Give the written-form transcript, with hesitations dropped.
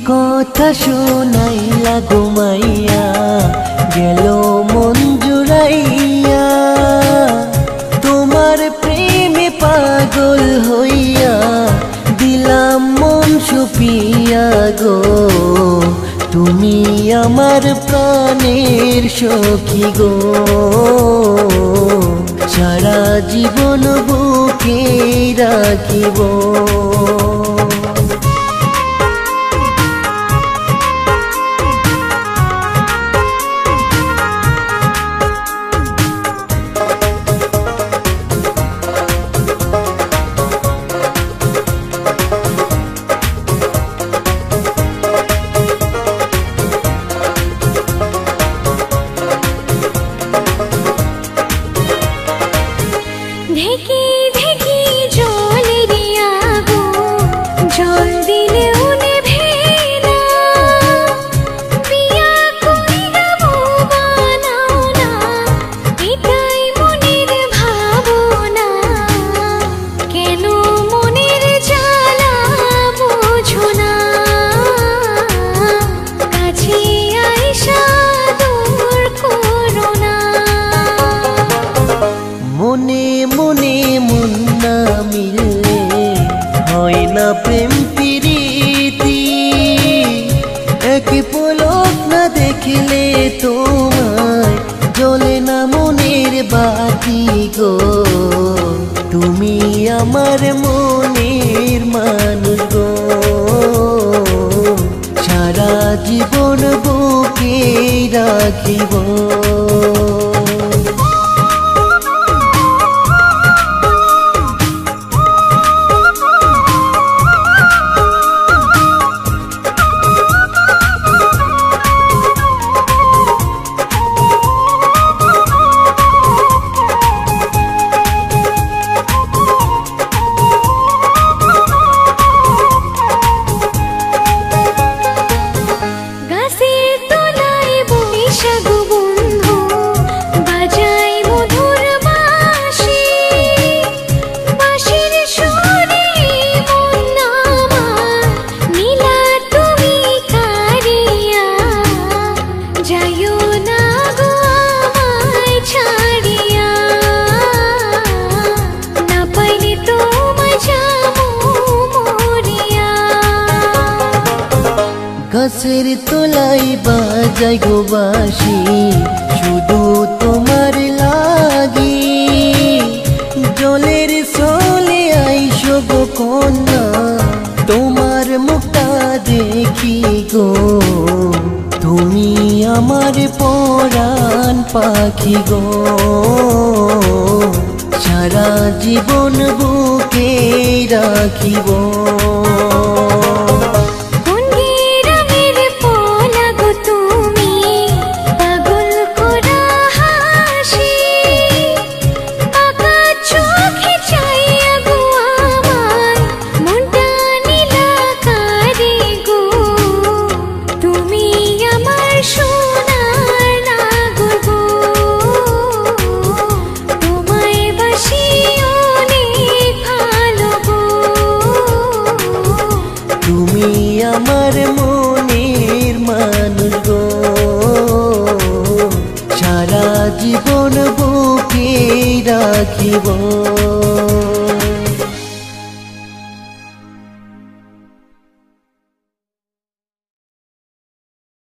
কথা শোনাইলা ঘুমাইয়া গেল মন জুড়াইয়া তোমার প্রেমে পাগল হইয়া দিলাম মন সুপিয়া গো তুমি আমার প্রাণের সখী গো সারা জীবন বুকে রাখিব ঢেকি ঢেকি জলের আগুন জল দিলেও নেভে না বিয়া কইরা বউ বানাও না এটাই মনের ভাবনা কেন মনের জ্বালা বোঝো না কাছে আইসা দূর করো না মনে মনে মন না মিললে হয় না প্রেম প্রীতি এক পলক না দেখলে তোমায় জ্বলে না মনের বাতি গো তুমি আমার মনের মানুষ গো সারা জীবন বুকে রাখিব গাছের তলাই বাজাই গো বাঁশি শুধু তোমার লাগি জলের চলে আইসো গো কন্যা তোমার মুখটা দেখি গো তুমি আমার পরাণ পাখি গো সারা জীবন বুকে রাখিব আমার মনের মানুষ গো সারা জীবন বুকে রাখিব।